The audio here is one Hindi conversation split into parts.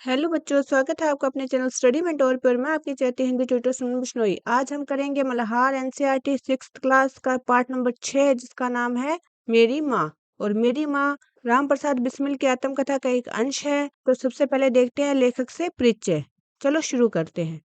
हेलो बच्चों, स्वागत है आपका अपने चैनल स्टडी मेंटोर पर। मैं आपकी चाहती हिंदी ट्यूटर सुमन बिश्नोई। आज हम करेंगे मल्हार एनसीईआरटी 6th क्लास का पार्ट नंबर 6 जिसका नाम है मेरी माँ। और मेरी माँ राम प्रसाद बिस्मिल की आत्मकथा का एक अंश है। तो सबसे पहले देखते हैं लेखक से परिचय। चलो शुरू करते हैं।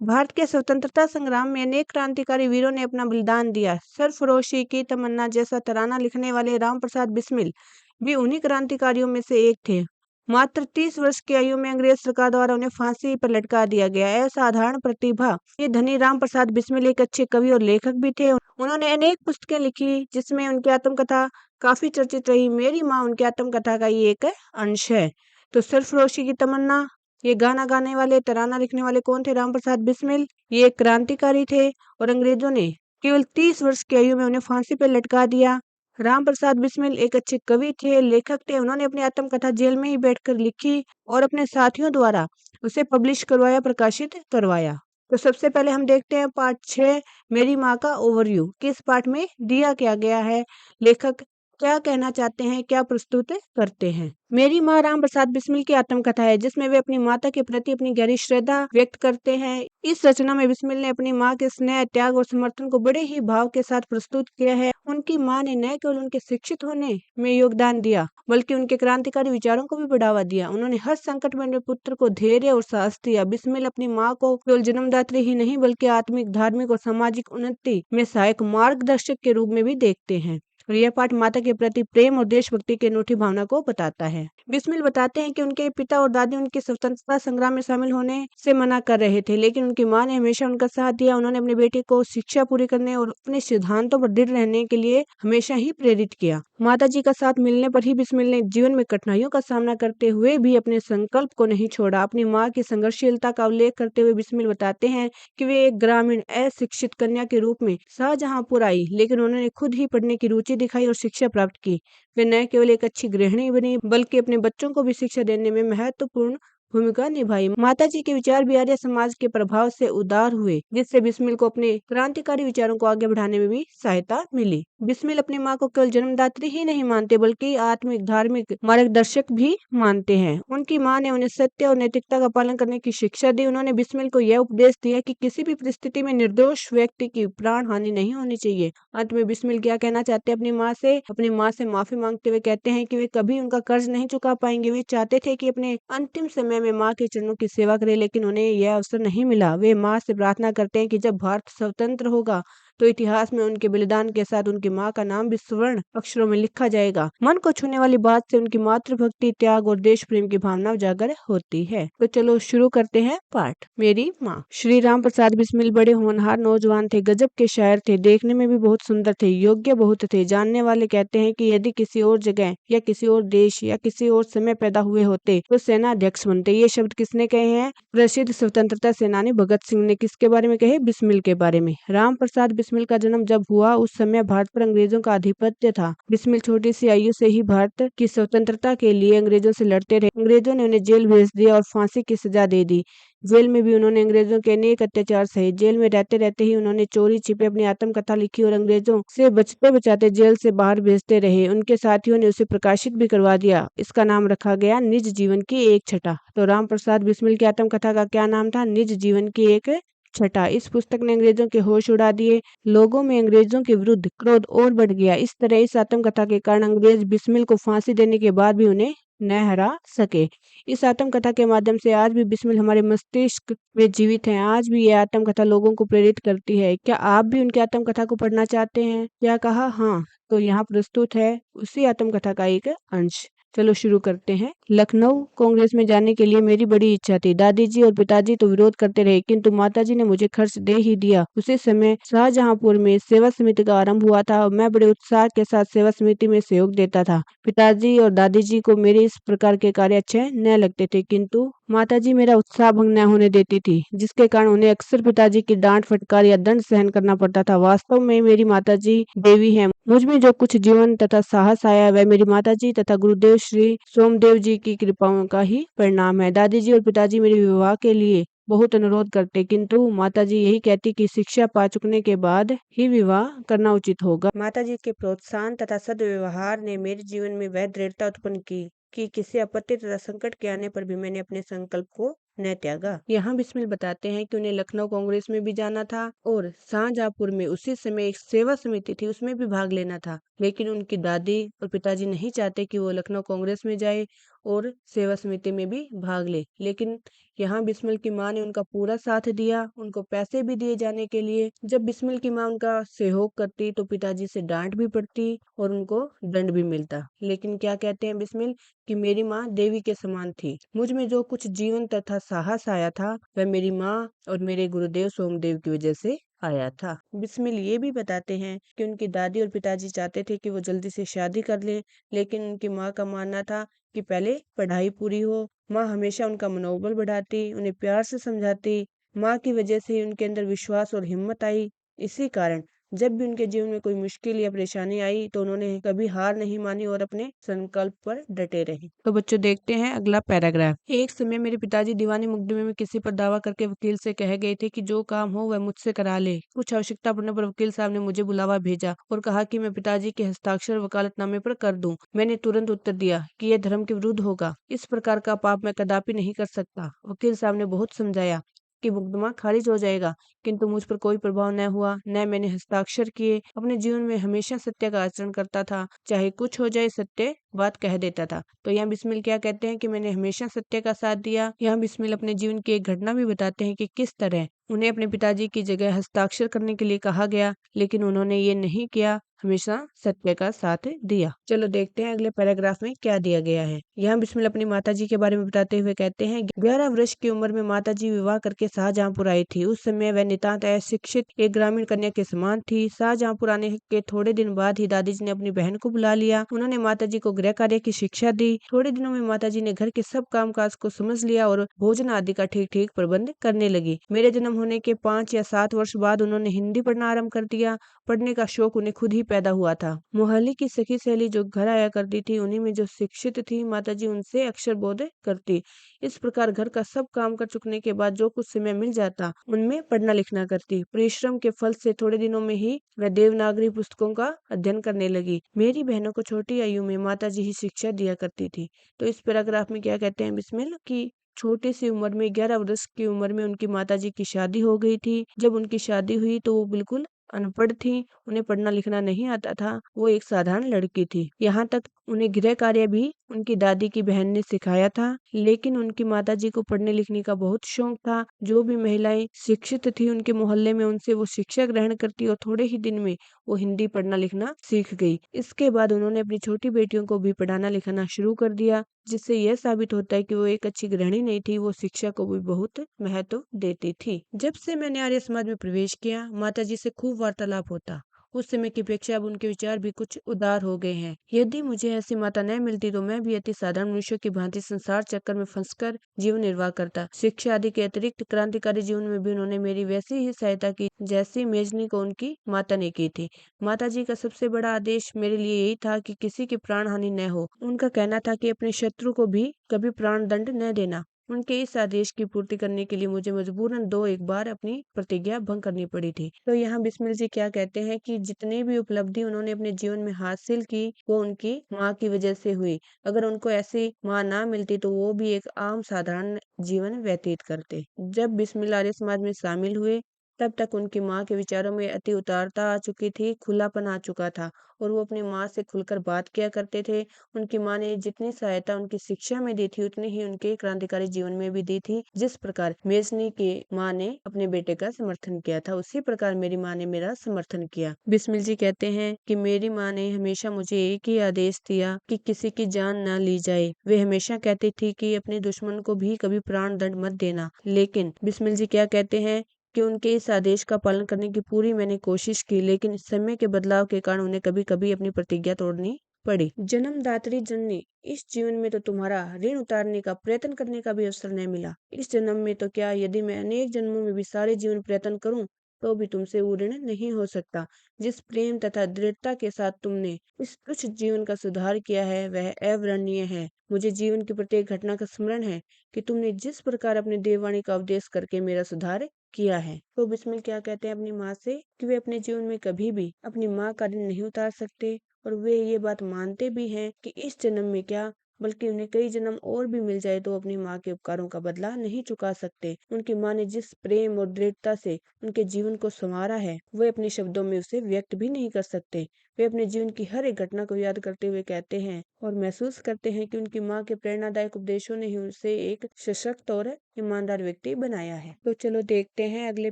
भारत के स्वतंत्रता संग्राम में अनेक क्रांतिकारी वीरों ने अपना बलिदान दिया। सरफरोशी की तमन्ना जैसा तराना लिखने वाले राम प्रसाद बिस्मिल भी उन्हीं क्रांतिकारियों में से एक थे। मात्र 30 वर्ष की आयु में अंग्रेज सरकार द्वारा उन्हें फांसी पर लटका दिया गया। असाधारण प्रतिभा ये धनी राम प्रसाद बिस्मिल एक अच्छे कवि और लेखक भी थे। उन्होंने अनेक पुस्तकें लिखी जिसमें उनकी आत्मकथा काफी चर्चित रही। मेरी माँ उनकी आत्मकथा का ये एक अंश है। तो सरफरोशी की तमन्ना, ये गाना गाने वाले तराना लिखने वाले कौन थे? राम प्रसाद बिस्मिल। ये एक क्रांतिकारी थे और अंग्रेजों ने केवल 30 वर्ष की आयु में उन्हें फांसी पर लटका दिया। राम प्रसाद बिस्मिल एक अच्छे कवि थे, लेखक थे। उन्होंने अपनी आत्मकथा जेल में ही बैठकर लिखी और अपने साथियों द्वारा उसे पब्लिश करवाया, प्रकाशित करवाया। तो सबसे पहले हम देखते हैं पार्ट 6 मेरी माँ का ओवरव्यू। किस पार्ट में दिया क्या गया है, लेखक क्या कहना चाहते हैं, क्या प्रस्तुत करते हैं। मेरी माँ राम प्रसाद बिस्मिल की आत्मकथा है जिसमें वे अपनी माता के प्रति अपनी गहरी श्रद्धा व्यक्त करते हैं। इस रचना में बिस्मिल ने अपनी माँ के स्नेह, त्याग और समर्थन को बड़े ही भाव के साथ प्रस्तुत किया है। उनकी माँ ने न केवल उनके शिक्षित होने में योगदान दिया बल्कि उनके क्रांतिकारी विचारों को भी बढ़ावा दिया। उन्होंने हर संकट में अपने पुत्र को धैर्य और साहस दिया। बिस्मिल अपनी माँ को केवल जन्मदात्री ही नहीं बल्कि आत्मिक, धार्मिक और सामाजिक उन्नति में सहायक मार्गदर्शक के रूप में भी देखते हैं। और यह पाठ माता के प्रति प्रेम और देशभक्ति की अनूठी भावना को बताता है। बिस्मिल बताते हैं कि उनके पिता और दादी उनके स्वतंत्रता संग्राम में शामिल होने से मना कर रहे थे, लेकिन उनकी मां ने हमेशा उनका साथ दिया। उन्होंने अपने बेटे को शिक्षा पूरी करने और अपने सिद्धांतों पर दृढ़ रहने के लिए हमेशा ही प्रेरित किया। माता जी का साथ मिलने पर ही बिस्मिल ने जीवन में कठिनाइयों का सामना करते हुए भी अपने संकल्प को नहीं छोड़ा। अपनी माँ की संघर्षशीलता का उल्लेख करते हुए बिस्मिल बताते हैं कि वे एक ग्रामीण अशिक्षित कन्या के रूप में शाहजहांपुर आई, लेकिन उन्होंने खुद ही पढ़ने की रुचि दिखाई और शिक्षा प्राप्त की। वे न केवल एक अच्छी गृहिणी बनी बल्कि अपने बच्चों को भी शिक्षा देने में महत्वपूर्ण भूमिका निभाई। माताजी के विचार भी आर्य समाज के प्रभाव से उदार हुए, जिससे बिस्मिल को अपने क्रांतिकारी विचारों को आगे बढ़ाने में भी सहायता मिली। बिस्मिल अपनी माँ को केवल जन्मदात्री ही नहीं मानते बल्कि आत्मिक, धार्मिक मार्गदर्शक भी मानते हैं। उनकी माँ ने उन्हें सत्य और नैतिकता का पालन करने की शिक्षा दी। उन्होंने बिस्मिल को यह उपदेश दिया कि किसी भी परिस्थिति में निर्दोष व्यक्ति की प्राण हानि नहीं होनी चाहिए। अंत में बिस्मिल क्या कहना चाहते हैं अपनी माँ से माफी मांगते हुए कहते हैं कि वे कभी उनका कर्ज नहीं चुका पाएंगे। वे चाहते थे कि अपने अंतिम समय में माँ के चरणों की सेवा करें, लेकिन उन्हें यह अवसर नहीं मिला। वे माँ से प्रार्थना करते हैं कि जब भारत स्वतंत्र होगा तो इतिहास में उनके बलिदान के साथ उनकी माँ का नाम भी स्वर्ण अक्षरों में लिखा जाएगा। मन को छूने वाली बात से उनकी मातृभक्ति, त्याग और देश प्रेम की भावना उजागर होती है। तो चलो शुरू करते हैं पाठ मेरी माँ। श्री राम प्रसाद बिस्मिल बड़े होनहार नौजवान थे, गजब के शायर थे, देखने में भी बहुत सुंदर थे, योग्य बहुत थे। जानने वाले कहते हैं कि यदि किसी और जगह या किसी और देश या किसी और समय पैदा हुए होते तो सेना अध्यक्ष बनते। ये शब्द किसने कहे हैं? प्रसिद्ध स्वतंत्रता सेनानी भगत सिंह ने। किसके बारे में कहे? बिस्मिल के बारे में। राम प्रसाद बिस्मिल का जन्म जब हुआ उस समय भारत पर अंग्रेजों का आधिपत्य था। बिस्मिल छोटी सी आयु से ही भारत की स्वतंत्रता के लिए अंग्रेजों से लड़ते रहे। अंग्रेजों ने उन्हें जेल भेज दिया और फांसी की सजा दे दी। जेल में भी उन्होंने अंग्रेजों के अनेक अत्याचार सहे। जेल में रहते रहते ही उन्होंने चोरी छिपे अपनी आत्मकथा लिखी और अंग्रेजों से बचते बचाते जेल से बाहर भेजते रहे। उनके साथियों ने उसे प्रकाशित भी करवा दिया। इसका नाम रखा गया निज जीवन की एक छटा। तो राम प्रसाद बिस्मिल की आत्मकथा का क्या नाम था? निज जीवन की एक छटा। इस पुस्तक ने अंग्रेजों के होश उड़ा दिए। लोगों में अंग्रेजों के विरुद्ध क्रोध और बढ़ गया। इस तरह इस आत्मकथा के कारण अंग्रेज बिस्मिल को फांसी देने के बाद भी उन्हें न हरा सके। इस आत्मकथा के माध्यम से आज भी बिस्मिल हमारे मस्तिष्क में जीवित हैं। आज भी यह आत्मकथा लोगों को प्रेरित करती है। क्या आप भी उनकी आत्मकथा को पढ़ना चाहते हैं? क्या कहा? हाँ, तो यहाँ प्रस्तुत है उसी आत्मकथा का एक अंश। चलो शुरू करते हैं। लखनऊ कांग्रेस में जाने के लिए मेरी बड़ी इच्छा थी। दादी जी और पिताजी तो विरोध करते रहे, किंतु माताजी ने मुझे खर्च दे ही दिया। उसी समय शाहजहांपुर में सेवा समिति का आरंभ हुआ था और मैं बड़े उत्साह के साथ सेवा समिति में सहयोग देता था। पिताजी और दादी जी को मेरे इस प्रकार के कार्य अच्छे न लगते थे, किंतु माताजी मेरा उत्साह भंग न होने देती थी, जिसके कारण उन्हें अक्सर पिताजी की डांट, फटकार या दंड सहन करना पड़ता था। वास्तव में मेरी माताजी देवी हैं। मुझ में जो कुछ जीवन तथा साहस आया वह मेरी माताजी तथा गुरुदेव श्री सोमदेव जी की कृपाओं का ही परिणाम है। दादी जी और पिताजी मेरे विवाह के लिए बहुत अनुरोध करते, किंतु माताजी यही कहती कि शिक्षा पा चुकने के बाद ही विवाह करना उचित होगा। माताजी के प्रोत्साहन तथा सद्व्यवहार ने मेरे जीवन में वह दृढ़ता उत्पन्न की कि किसी आपत्ति तथा संकट के आने पर भी मैंने अपने संकल्प को न त्यागा। यहाँ बिस्मिल बताते हैं कि उन्हें लखनऊ कांग्रेस में भी जाना था और शाहजहांपुर में उसी समय एक सेवा समिति थी, उसमें भी भाग लेना था, लेकिन उनकी दादी और पिताजी नहीं चाहते कि वो लखनऊ कांग्रेस में जाए और सेवा समिति में भी भाग ले। लेकिन यहाँ बिस्मिल की माँ ने उनका पूरा साथ दिया, उनको पैसे भी दिए जाने के लिए। जब बिस्मिल की माँ उनका सहयोग करती तो पिताजी से डांट भी पड़ती और उनको दंड भी मिलता। लेकिन क्या कहते हैं बिस्मिल कि मेरी माँ देवी के समान थी। मुझ में जो कुछ जीवन तथा साहस आया था वह मेरी माँ और मेरे गुरुदेव सोमदेव की वजह से आया था। बिस्मिल ये भी बताते हैं कि उनकी दादी और पिताजी चाहते थे कि वो जल्दी से शादी कर ले, लेकिन उनकी माँ का मानना था कि पहले पढ़ाई पूरी हो। माँ हमेशा उनका मनोबल बढ़ाती, उन्हें प्यार से समझाती। माँ की वजह से ही उनके अंदर विश्वास और हिम्मत आई। इसी कारण जब भी उनके जीवन में कोई मुश्किल या परेशानी आई तो उन्होंने कभी हार नहीं मानी और अपने संकल्प पर डटे रहे। तो बच्चों देखते हैं अगला पैराग्राफ। एक समय मेरे पिताजी दीवानी मुकदमे में किसी पर दावा करके वकील से कह गए थे कि जो काम हो वह मुझसे करा ले। कुछ आवश्यकता पड़ने पर वकील साहब ने मुझे बुलावा भेजा और कहा कि मैं पिताजी के हस्ताक्षर वकालतनामे पर कर दूं। मैंने तुरंत उत्तर दिया कि यह धर्म के विरुद्ध होगा, इस प्रकार का पाप मैं कदापि नहीं कर सकता। वकील साहब ने बहुत समझाया कि मुकदमा खारिज हो जाएगा, किंतु मुझ पर कोई प्रभाव न हुआ, न मैंने हस्ताक्षर किए। अपने जीवन में हमेशा सत्य का आचरण करता था, चाहे कुछ हो जाए सत्य बात कह देता था। तो यहाँ बिस्मिल क्या कहते हैं कि मैंने हमेशा सत्य का साथ दिया। यहाँ बिस्मिल अपने जीवन की एक घटना भी बताते हैं कि किस तरह उन्हें अपने पिताजी की जगह हस्ताक्षर करने के लिए कहा गया, लेकिन उन्होंने ये नहीं किया, हमेशा सत्य का साथ दिया। चलो देखते हैं अगले पैराग्राफ में क्या दिया गया है। यहाँ बिस्मिल अपनी माताजी के बारे में बताते हुए कहते हैं 11 वर्ष की उम्र में माताजी विवाह करके शाहजहांपुर आई थी। उस समय वह नितांत अशिक्षित एक ग्रामीण कन्या के समान थी। शाहजहांपुर आने के थोड़े दिन बाद ही दादी जी ने अपनी बहन को बुला लिया। उन्होंने माताजी को गृह कार्य की शिक्षा दी। थोड़े दिनों में माताजी ने घर के सब कामकाज को समझ लिया और भोजन आदि का ठीक ठीक प्रबंध करने लगी। मेरे जन्म होने के 5 या 7 वर्ष बाद उन्होंने हिंदी पढ़ना आरम्भ कर दिया। पढ़ने का शौक उन्हें खुद ही पैदा हुआ था। मोहल्ले की सखी सहेली जो घर आया करती थी, उन्हीं में जो शिक्षित थी, माताजी उनसे अक्षर बोध करती। इस प्रकार घर का सब काम कर चुकने के बाद जो कुछ समय मिल जाता, उनमें पढ़ना लिखना करती। परिश्रम के फल से थोड़े दिनों में ही वह देवनागरी पुस्तकों का अध्ययन करने लगी। मेरी बहनों को छोटी आयु में माताजी ही शिक्षा दिया करती थी। तो इस पैराग्राफ में क्या कहते हैं बिस्मिल की छोटी सी उम्र में 11 वर्ष की उम्र में उनकी माताजी की शादी हो गई थी। जब उनकी शादी हुई तो वो बिल्कुल अनपढ़ थी, उन्हें पढ़ना लिखना नहीं आता था। वो एक साधारण लड़की थी। यहाँ तक उन्हें गृह कार्य भी उनकी दादी की बहन ने सिखाया था, लेकिन उनकी माताजी को पढ़ने लिखने का बहुत शौक था। जो भी महिलाएं शिक्षित थी उनके मोहल्ले में, उनसे वो शिक्षा ग्रहण करती और थोड़े ही दिन में वो हिंदी पढ़ना लिखना सीख गई। इसके बाद उन्होंने अपनी छोटी बेटियों को भी पढ़ाना लिखाना शुरू कर दिया, जिससे यह साबित होता है कि वो एक अच्छी गृहिणी नहीं थी, वो शिक्षा को भी बहुत महत्व देती थी। जब से मैंने आर्य समाज में प्रवेश किया, माताजी से खूब वार्तालाप होता। उस समय की अपेक्षा अब उनके विचार भी कुछ उदार हो गए हैं। यदि मुझे ऐसी माता न मिलती तो मैं भी अति साधारण मनुष्यों की भांति संसार चक्कर में फंसकर जीवन निर्वाह करता। शिक्षा आदि के अतिरिक्त क्रांतिकारी जीवन में भी उन्होंने मेरी वैसी ही सहायता की जैसी मेजनी को उनकी माता ने की थी। माताजी का सबसे बड़ा आदेश मेरे लिए यही था कि किसी की प्राण हानि न हो। उनका कहना था कि अपने शत्रु को भी कभी प्राण दंड न देना। उनके इस आदेश की पूर्ति करने के लिए मुझे मजबूरन 2-1 बार अपनी प्रतिज्ञा भंग करनी पड़ी थी। तो यहाँ बिस्मिल जी क्या कहते हैं कि जितनी भी उपलब्धि उन्होंने अपने जीवन में हासिल की, वो उनकी माँ की वजह से हुई। अगर उनको ऐसी माँ ना मिलती तो वो भी एक आम साधारण जीवन व्यतीत करते। जब बिस्मिल आर्य समाज में शामिल हुए, तब तक उनकी माँ के विचारों में अति उदारता आ चुकी थी, खुलापन आ चुका था और वो अपनी माँ से खुलकर बात किया करते थे। उनकी माँ ने जितनी सहायता उनकी शिक्षा में दी थी, उतनी ही उनके क्रांतिकारी जीवन में भी दी थी। जिस प्रकार मेजनी की माँ ने अपने बेटे का समर्थन किया था, उसी प्रकार मेरी माँ ने मेरा समर्थन किया। बिस्मिल जी कहते हैं कि मेरी माँ ने हमेशा मुझे एक ही आदेश दिया कि किसी की जान न ली जाए। वे हमेशा कहती थी कि अपने दुश्मन को भी कभी प्राण दंड मत देना। लेकिन बिस्मिल जी क्या कहते हैं कि उनके इस आदेश का पालन करने की पूरी मैंने कोशिश की, लेकिन समय के बदलाव के कारण उन्हें कभी-कभी अपनी प्रतिज्ञा तोड़नी पड़ी। जन्मदात्री जननी, इस जीवन में तो तुम्हारा ऋण उतारने का प्रयत्न करने का भी अवसर नहीं मिला। इस जन्म में तो क्या, यदि मैं अनेक जन्मों में भी सारे जीवन प्रयत्न करूं तो भी तुमसे वो ऋण नहीं हो सकता। जिस प्रेम तथा दृढ़ता के साथ तुमने इस तुच्छ जीवन का सुधार किया है वह अवर्णनीय है। मुझे जीवन की प्रत्येक घटना का स्मरण है कि तुमने जिस प्रकार अपने देववाणी का उपदेश करके मेरा सुधार किया है। तो बिस्मिल क्या कहते हैं अपनी माँ से कि वे अपने जीवन में कभी भी अपनी माँ का ऋण नहीं उतार सकते और वे ये बात मानते भी हैं कि इस जन्म में क्या, बल्कि उन्हें कई जन्म और भी मिल जाए तो अपनी माँ के उपकारों का बदला नहीं चुका सकते। उनकी माँ ने जिस प्रेम और दृढ़ता से उनके जीवन को संवारा है, वे अपने शब्दों में उसे व्यक्त भी नहीं कर सकते। वे अपने जीवन की हर एक घटना को याद करते हुए कहते हैं और महसूस करते हैं कि उनकी माँ के प्रेरणादायक उपदेशों ने ही उसे एक सशक्त और ईमानदार व्यक्ति बनाया है। तो चलो देखते हैं अगले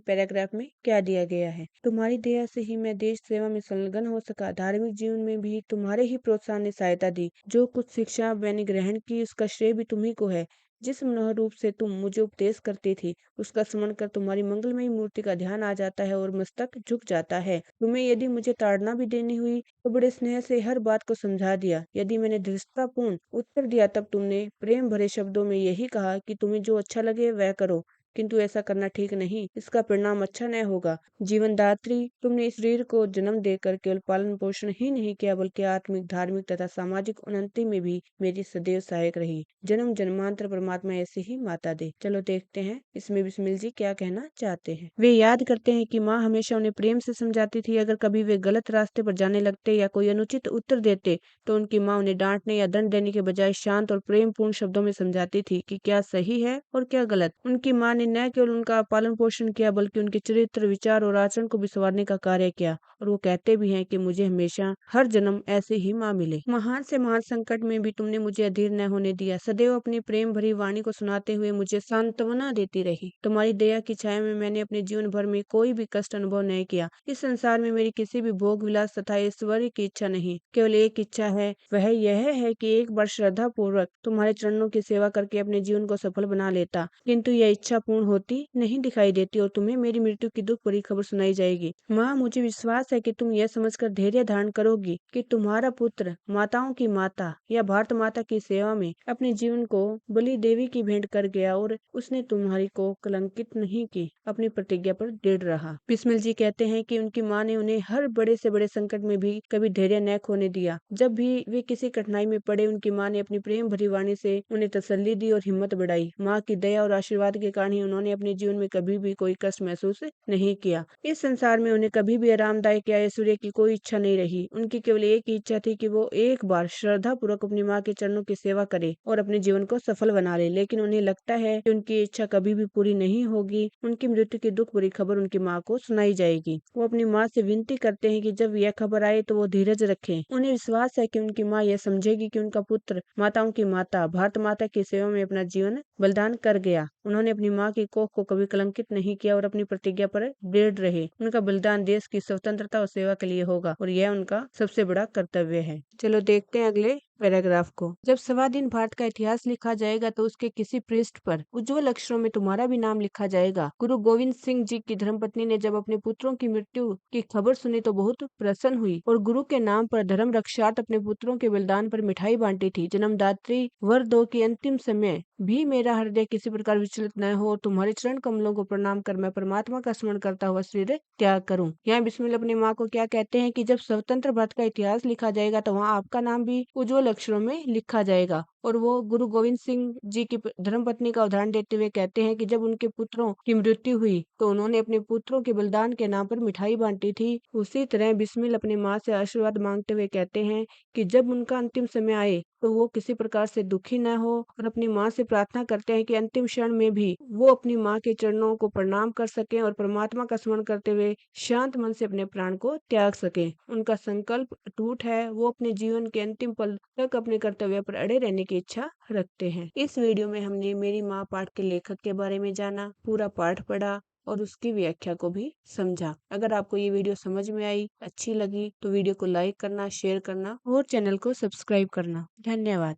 पैराग्राफ में क्या दिया गया है। तुम्हारी दया से ही मैं देश सेवा में संलग्न हो सका। धार्मिक जीवन में भी तुम्हारे ही प्रोत्साहन ने सहायता दी। जो कुछ शिक्षा मैंने ग्रहण की उसका श्रेय भी तुम्ही को है। जिस मनोहर रूप से तुम मुझे उपदेश करती थी, उसका स्मरण कर तुम्हारी मंगलमयी मूर्ति का ध्यान आ जाता है और मस्तक झुक जाता है। तुम्हें यदि मुझे ताड़ना भी देनी हुई तो बड़े स्नेह से हर बात को समझा दिया। यदि मैंने धृष्टतापूर्ण उत्तर दिया तब तुमने प्रेम भरे शब्दों में यही कहा कि तुम्हें जो अच्छा लगे वह करो, किंतु ऐसा करना ठीक नहीं, इसका परिणाम अच्छा न होगा। जीवनदात्री, तुमने इस शरीर को जन्म देकर केवल पालन पोषण ही नहीं किया बल्कि आत्मिक, धार्मिक तथा सामाजिक उन्नति में भी मेरी सदैव सहायक रही। जन्म जन्मांतर परमात्मा ऐसे ही माता दे। चलो देखते हैं इसमें बिस्मिल जी क्या कहना चाहते हैं। वे याद करते हैं कि माँ हमेशा उन्हें प्रेम से समझाती थी। अगर कभी वे गलत रास्ते पर जाने लगते या कोई अनुचित उत्तर देते तो उनकी माँ उन्हें डांटने या दंड देने के बजाय शांत और प्रेम पूर्ण शब्दों में समझाती थी कि क्या सही है और क्या गलत। उनकी माँ ने न केवल उनका पालन पोषण किया बल्कि उनके चरित्र, विचार और आचरण को भी संवारने का कार्य किया। और वो कहते भी हैं कि मुझे हमेशा हर जन्म ऐसे ही माँ मिले। महान से महान संकट में भी तुमने मुझे अधीर न होने दिया। सदैव अपनी प्रेम भरी वाणी को सुनाते हुए मुझे सांत्वना देती रही। तुम्हारी दया की छाया में मैंने अपने जीवन भर में कोई भी कष्ट अनुभव नहीं किया। इस संसार में मेरी किसी भी भोग विलास तथा ऐश्वर्य की इच्छा नहीं, केवल एक इच्छा है, वह यह है कि एक बार श्रद्धा पूर्वक तुम्हारे चरणों की सेवा करके अपने जीवन को सफल बना लेता। किंतु यह इच्छा पूर्ण होती नहीं दिखाई देती और तुम्हें मेरी मृत्यु की दुख भरी खबर सुनाई जाएगी। माँ, मुझे विश्वास है कि तुम यह समझकर धैर्य धारण करोगी कि तुम्हारा पुत्र माताओं की माता या भारत माता की सेवा में अपने जीवन को बलि देवी की भेंट कर गया और उसने तुम्हारी को कलंकित नहीं की। अपनी प्रतिज्ञा पर दृढ़ रहा। बिस्मिल जी कहते हैं कि उनकी माँ ने उन्हें हर बड़े से बड़े संकट में भी कभी धैर्य न खोने दिया। जब भी वे किसी कठिनाई में पड़े, उनकी माँ ने अपनी प्रेम भरी वाणी से उन्हें तसल्ली दी और हिम्मत बढ़ाई। माँ की दया और आशीर्वाद के कारण ही उन्होंने अपने जीवन में कभी भी कोई कष्ट महसूस नहीं किया। इस संसार में उन्हें कभी भी आरामदायक या ऐश्वर्य की कोई इच्छा नहीं रही। उनकी केवल एक ही इच्छा थी कि वो एक बार श्रद्धा पूर्वक अपनी माँ के चरणों की सेवा करे और अपने जीवन को सफल बना ले। लेकिन उन्हें लगता है कि उनकी इच्छा कभी भी पूरी नहीं होगी। उनकी मृत्यु की दुख भरी खबर उनकी माँ को सुनाई जाएगी। वो अपनी माँ से विनती करते हैं कि जब यह खबर आए तो वो धीरज रखें। उन्हें विश्वास है कि उनकी माँ यह समझेगी कि उनका पुत्र माताओं की माता भारत माता की सेवा में अपना जीवन बलिदान कर गया। उन्होंने अपनी माँ की कोख को कभी कलंकित नहीं किया और अपनी प्रतिज्ञा पर दृढ़ रहे। उनका बलिदान देश की स्वतंत्रता और सेवा के लिए होगा और यह उनका सबसे बड़ा कर्तव्य है। चलो देखते हैं अगले पैराग्राफ को। जब सवा दिन भारत का इतिहास लिखा जाएगा तो उसके किसी पृष्ठ पर उज्जवल अक्षरों में तुम्हारा भी नाम लिखा जाएगा। गुरु गोविंद सिंह जी की धर्मपत्नी ने जब अपने पुत्रों की मृत्यु की खबर सुनी तो बहुत प्रसन्न हुई और गुरु के नाम पर धर्म रक्षार्थ अपने पुत्रों के बलिदान पर मिठाई बांटी थी। जन्मदात्री वर दो की अंतिम समय भी मेरा हृदय किसी प्रकार विचलित न हो और तुम्हारे चरण कमलों को प्रणाम कर मैं परमात्मा का स्मरण करता हुआ शरीर त्याग करूं। यहाँ बिस्मिल अपनी माँ को क्या कहते हैं कि जब स्वतंत्र भारत का इतिहास लिखा जाएगा तो वहाँ आपका नाम भी उज्जवल अक्षरों में लिखा जाएगा। और वो गुरु गोविंद सिंह जी की धर्मपत्नी का उदाहरण देते हुए कहते हैं कि जब उनके पुत्रों की मृत्यु हुई तो उन्होंने अपने पुत्रों के बलिदान के नाम पर मिठाई बांटी थी। उसी तरह बिस्मिल अपनी माँ से आशीर्वाद मांगते हुए कहते हैं कि जब उनका अंतिम समय आए तो वो किसी प्रकार से दुखी न हो और अपनी माँ से प्रार्थना करते हैं कि अंतिम क्षण में भी वो अपनी माँ के चरणों को प्रणाम कर सकें और परमात्मा का स्मरण करते हुए शांत मन से अपने प्राण को त्याग सकें। उनका संकल्प अटूट है। वो अपने जीवन के अंतिम पल तक अपने कर्तव्य पर अड़े रहने की इच्छा रखते हैं। इस वीडियो में हमने मेरी माँ पाठ के लेखक के बारे में जाना, पूरा पाठ पढ़ा और उसकी व्याख्या को भी समझा। अगर आपको ये वीडियो समझ में आई, अच्छी लगी तो वीडियो को लाइक करना, शेयर करना और चैनल को सब्सक्राइब करना। धन्यवाद।